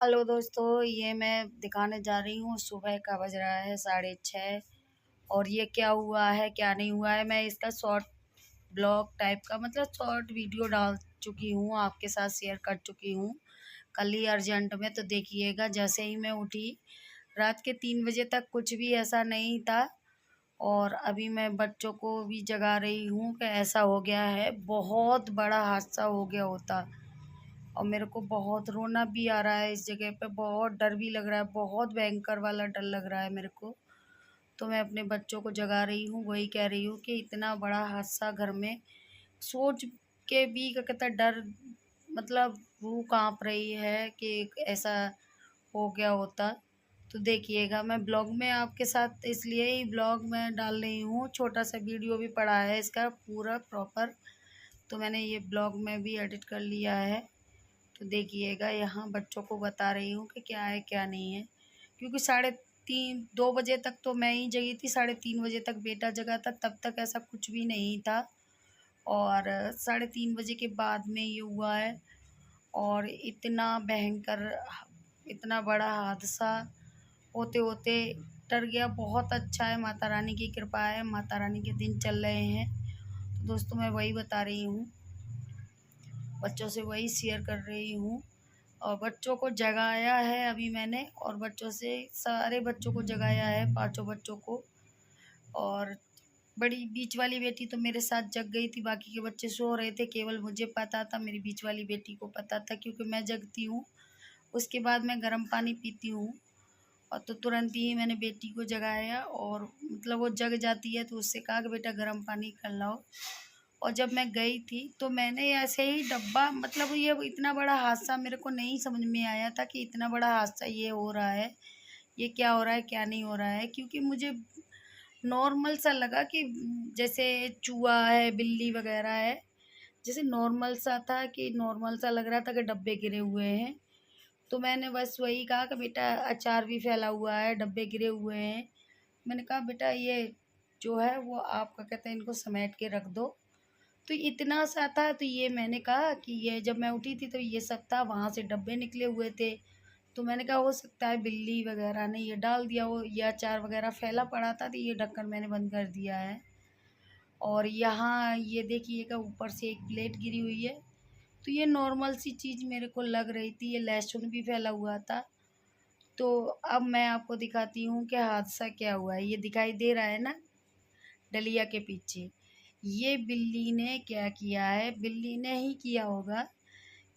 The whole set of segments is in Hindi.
हेलो दोस्तों, ये मैं दिखाने जा रही हूँ। सुबह का बज रहा है 6:30 और ये क्या हुआ है क्या नहीं हुआ है, मैं इसका शॉर्ट ब्लॉग टाइप का मतलब शॉर्ट वीडियो डाल चुकी हूँ, आपके साथ शेयर कर चुकी हूँ कल ही अर्जेंट में। तो देखिएगा, जैसे ही मैं उठी रात के 3 बजे तक कुछ भी ऐसा नहीं था और अभी मैं बच्चों को भी जगा रही हूँ कि ऐसा हो गया है, बहुत बड़ा हादसा हो गया होता। और मेरे को बहुत रोना भी आ रहा है, इस जगह पे बहुत डर भी लग रहा है, बहुत भयंकर वाला डर लग रहा है मेरे को। तो मैं अपने बच्चों को जगा रही हूँ, वही कह रही हूँ कि इतना बड़ा हादसा घर में सोच के भी क्या कहता है डर, मतलब रूह कांप रही है कि ऐसा हो गया होता। तो देखिएगा, मैं ब्लॉग में आपके साथ इसलिए ही ब्लॉग में डाल रही हूँ, छोटा सा वीडियो भी पड़ा है इसका पूरा प्रॉपर। तो मैंने ये ब्लॉग में भी एडिट कर लिया है। तो देखिएगा, यहाँ बच्चों को बता रही हूँ कि क्या है क्या नहीं है, क्योंकि 2 बजे तक तो मैं ही जगी थी, 3:30 बजे तक बेटा जगा था, तब तक ऐसा कुछ भी नहीं था। और 3:30 बजे के बाद में ये हुआ है और इतना भयंकर, इतना बड़ा हादसा होते होते डर गया। बहुत अच्छा है, माता रानी की कृपा है, माता रानी के दिन चल रहे हैं। तो दोस्तों, मैं वही बता रही हूँ, बच्चों से वही शेयर कर रही हूँ। और बच्चों को जगाया है अभी मैंने, और बच्चों से सारे बच्चों को जगाया है, पांचों बच्चों को। और बड़ी बीच वाली बेटी तो मेरे साथ जग गई थी, बाकी के बच्चे सो रहे थे, केवल मुझे पता था, मेरी बीच वाली बेटी को पता था, क्योंकि मैं जगती हूँ उसके बाद मैं गर्म पानी पीती हूँ। और तो तुरंत ही मैंने बेटी को जगाया, और मतलब वो जग जाती है तो उससे कहा कि बेटा गर्म पानी कर लाओ। और जब मैं गई थी तो मैंने ऐसे ही डब्बा, मतलब ये इतना बड़ा हादसा मेरे को नहीं समझ में आया था कि इतना बड़ा हादसा ये हो रहा है, ये क्या हो रहा है क्या नहीं हो रहा है। क्योंकि मुझे नॉर्मल सा लगा कि जैसे चूहा है, बिल्ली वगैरह है, जैसे नॉर्मल सा था, कि नॉर्मल सा लग रहा था कि डब्बे गिरे हुए हैं। तो मैंने बस वही कहा कि बेटा अचार भी फैला हुआ है, डब्बे गिरे हुए हैं। मैंने कहा बेटा ये जो है वो आप क्या कहते हैं, इनको समेट के रख दो। तो इतना सा था, तो ये मैंने कहा कि ये जब मैं उठी थी तो ये सब था, वहाँ से डब्बे निकले हुए थे। तो मैंने कहा हो सकता है बिल्ली वगैरह ने ये डाल दिया हो, या अचार वगैरह फैला पड़ा था तो ये ढक्कन मैंने बंद कर दिया है। और यहाँ ये देखिएगा, ऊपर से एक प्लेट गिरी हुई है। तो ये नॉर्मल सी चीज़ मेरे को लग रही थी, ये लहसुन भी फैला हुआ था। तो अब मैं आपको दिखाती हूँ कि हादसा क्या हुआ है। ये दिखाई दे रहा है ना, डलिया के पीछे, ये बिल्ली ने क्या किया है, बिल्ली ने ही किया होगा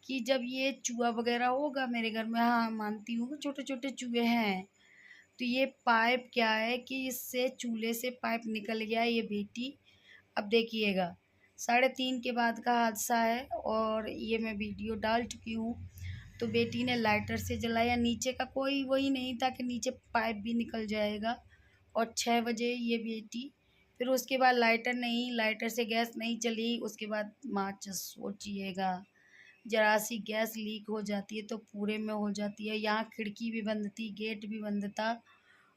कि जब ये चूहा वगैरह होगा मेरे घर में, हाँ मानती हूँ छोटे छोटे चूहे हैं, तो ये पाइप क्या है कि इससे चूल्हे से पाइप निकल गया ये बेटी। अब देखिएगा, 3:30 के बाद का हादसा है और ये मैं वीडियो डाल चुकी हूँ। तो बेटी ने लाइटर से जलाया, नीचे का कोई वही नहीं था कि नीचे पाइप भी निकल जाएगा। और 6 बजे ये बेटी, फिर उसके बाद लाइटर नहीं, लाइटर से गैस नहीं चली, उसके बाद माचिस, सोचिएगा जरा सी गैस लीक हो जाती है तो पूरे में हो जाती है। यहाँ खिड़की भी बंद थी, गेट भी बंद था।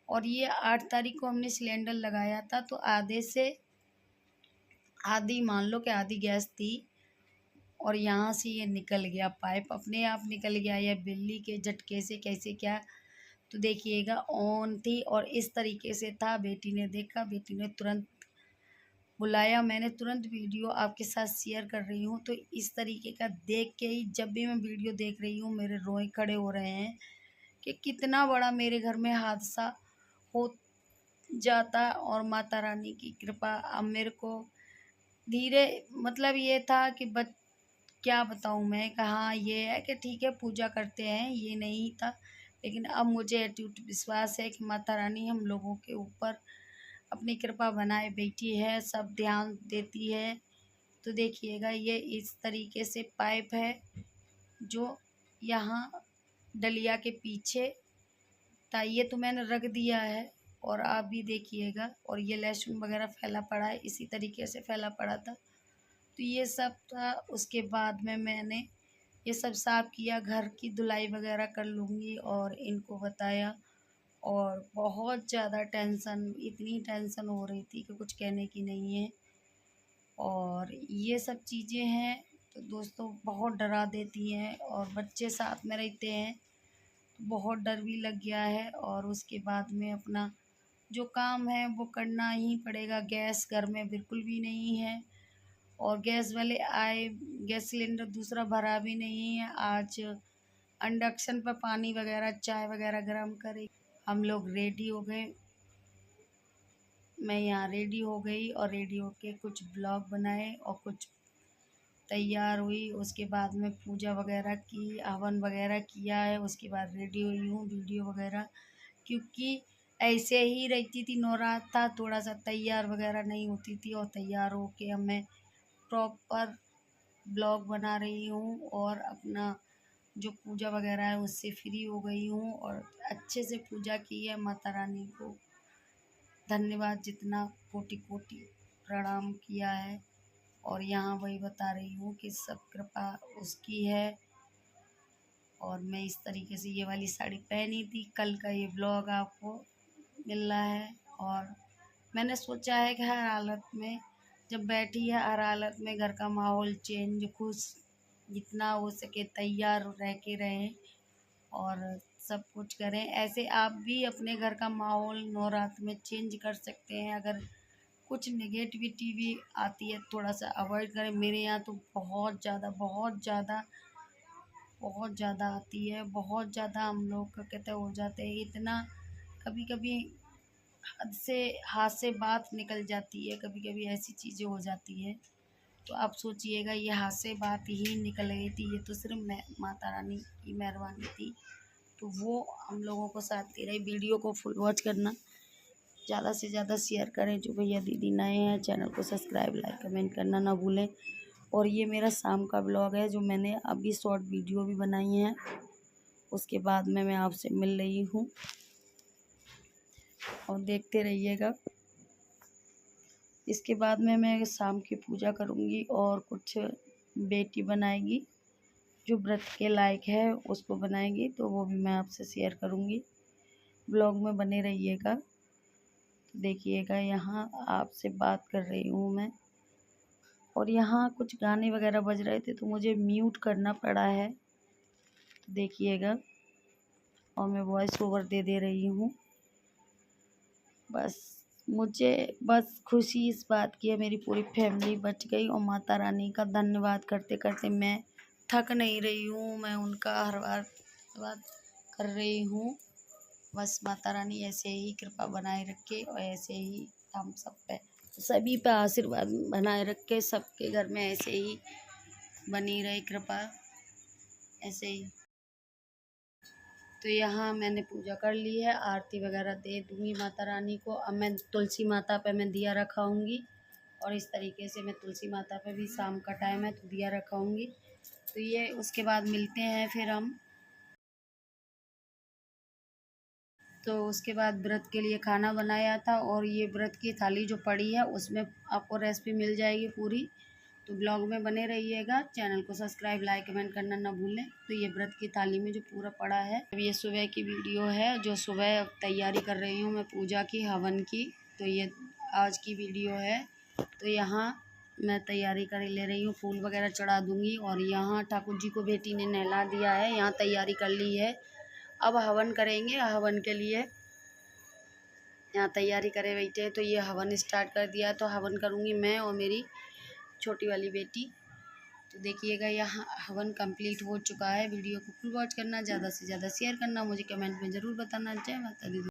और ये 8 तारीख को हमने सिलेंडर लगाया था, तो आधे से आधी, मान लो कि आधी गैस थी, और यहाँ से ये निकल गया, पाइप अपने आप निकल गया, या बिल्ली के झटके से कैसे क्या। तो देखिएगा, ऑन थी और इस तरीके से था। बेटी ने देखा, बेटी ने तुरंत बुलाया, मैंने तुरंत वीडियो आपके साथ शेयर कर रही हूँ। तो इस तरीके का देख के ही जब भी मैं वीडियो देख रही हूँ मेरे रोए खड़े हो रहे हैं कि कितना बड़ा मेरे घर में हादसा हो जाता। और माता रानी की कृपा अब मेरे को धीरे, मतलब ये था कि क्या बताऊँ मैं, कहाँ ये है कि ठीक है पूजा करते हैं, ये नहीं था। लेकिन अब मुझे अटूट विश्वास है कि माता रानी हम लोगों के ऊपर अपनी कृपा बनाए बैठी है, सब ध्यान देती है। तो देखिएगा, ये इस तरीके से पाइप है जो यहाँ डलिया के पीछे था, ये तो मैंने रख दिया है। और आप भी देखिएगा, और ये लहसुन वगैरह फैला पड़ा है, इसी तरीके से फैला पड़ा था। तो ये सब था। उसके बाद में मैंने ये सब साफ़ किया, घर की धुलाई वगैरह कर लूँगी, और इनको बताया। और बहुत ज़्यादा टेंशन, इतनी टेंशन हो रही थी कि कुछ कहने की नहीं है। और ये सब चीज़ें हैं तो दोस्तों बहुत डरा देती हैं, और बच्चे साथ में रहते हैं बहुत डर भी लग गया है। और उसके बाद में अपना जो काम है वो करना ही पड़ेगा। गैस घर में बिल्कुल भी नहीं है और गैस वाले आए, गैस सिलेंडर दूसरा भरा भी नहीं है। आज इंडक्शन पर पानी वगैरह चाय वगैरह गर्म करे। हम लोग रेडी हो गए, मैं यहाँ रेडी हो गई और रेडी होके कुछ ब्लॉग बनाए और कुछ तैयार हुई। उसके बाद में पूजा वगैरह की, हवन वगैरह किया है। उसके बाद रेडी हुई हूँ वीडियो वगैरह, क्योंकि ऐसे ही रहती थी। नवरात्र था, थोड़ा सा तैयार वगैरह नहीं होती थी और तैयार होके अब मैं प्रॉपर ब्लॉग बना रही हूँ और अपना जो पूजा वगैरह है उससे फ्री हो गई हूँ और अच्छे से पूजा की है। माता रानी को धन्यवाद, जितना कोटि कोटि प्रणाम किया है। और यहाँ वही बता रही हूँ कि सब कृपा उसकी है। और मैं इस तरीके से ये वाली साड़ी पहनी थी। कल का ये ब्लॉग आपको मिल रहा है और मैंने सोचा है कि हर हालत में जब बैठी है, हर हालत में घर का माहौल चेंज, खुश, जितना हो सके तैयार रह के रहें और सब कुछ करें। ऐसे आप भी अपने घर का माहौल नवरात्र में चेंज कर सकते हैं। अगर कुछ नेगेटिविटी भी आती है थोड़ा सा अवॉइड करें। मेरे यहाँ तो बहुत ज़्यादा बहुत ज़्यादा बहुत ज़्यादा आती है, बहुत ज़्यादा हम लोग का कहते हो जाते हैं इतना। कभी कभी हद से हाथ से बात निकल जाती है, कभी कभी ऐसी चीज़ें हो जाती है। तो आप सोचिएगा ये हाथ से बात ही निकल गई थी, ये तो सिर्फ माता रानी की मेहरबानी थी। तो वो हम लोगों को साथ दे रही। वीडियो को फुल वॉच करना, ज़्यादा से ज़्यादा शेयर करें। जो भैया दीदी नए हैं चैनल को सब्सक्राइब लाइक कमेंट करना ना भूलें। और ये मेरा शाम का ब्लॉग है जो मैंने अभी शॉर्ट वीडियो भी बनाई है। उसके बाद में मैं आपसे मिल रही हूँ और देखते रहिएगा। इसके बाद में मैं शाम की पूजा करूँगी और कुछ बेटी बनाएगी जो व्रत के लायक है उसको बनाएगी, तो वो भी मैं आपसे शेयर करूँगी। ब्लॉग में बने रहिएगा। तो देखिएगा यहाँ आपसे बात कर रही हूँ मैं और यहाँ कुछ गाने वगैरह बज रहे थे तो मुझे म्यूट करना पड़ा है। तो देखिएगा और मैं वॉइस ओवर दे रही हूँ। मुझे बस खुशी इस बात की है मेरी पूरी फैमिली बच गई और माता रानी का धन्यवाद करते करते मैं थक नहीं रही हूँ। मैं उनका हर बार धन्यवाद कर रही हूँ। बस माता रानी ऐसे ही कृपा बनाए रखे और ऐसे ही हम सब पे सभी पे आशीर्वाद बनाए रखे। सबके घर में ऐसे ही बनी रहे कृपा, ऐसे ही। तो यहाँ मैंने पूजा कर ली है, आरती वगैरह दे दूँगी माता रानी को। अब मैं तुलसी माता पे मैं दिया रखाऊँगी और इस तरीके से मैं तुलसी माता पे भी शाम का टाइम है तो दिया रखाऊँगी। तो ये उसके बाद मिलते हैं फिर हम। तो उसके बाद व्रत के लिए खाना बनाया था और ये व्रत की थाली जो पड़ी है उसमें आपको रेसिपी मिल जाएगी पूरी। तो ब्लॉग में बने रहिएगा, चैनल को सब्सक्राइब लाइक कमेंट करना ना भूलें। तो ये व्रत की थाली में जो पूरा पड़ा है, अब ये सुबह की वीडियो है जो सुबह तैयारी कर रही हूँ मैं पूजा की, हवन की। तो ये आज की वीडियो है। तो यहाँ मैं तैयारी कर ले रही हूँ, फूल वगैरह चढ़ा दूँगी। और यहाँ ठाकुर जी को बेटी ने नहला दिया है, यहाँ तैयारी कर ली है। अब हवन करेंगे, हवन के लिए यहाँ तैयारी करे बैठे। तो ये हवन स्टार्ट कर दिया, तो हवन करूँगी मैं और मेरी छोटी वाली बेटी। तो देखिएगा यहाँ हवन कंप्लीट हो चुका है। वीडियो को फुल वॉच करना, ज़्यादा से ज़्यादा शेयर करना, मुझे कमेंट में ज़रूर बताना। जय माता दी।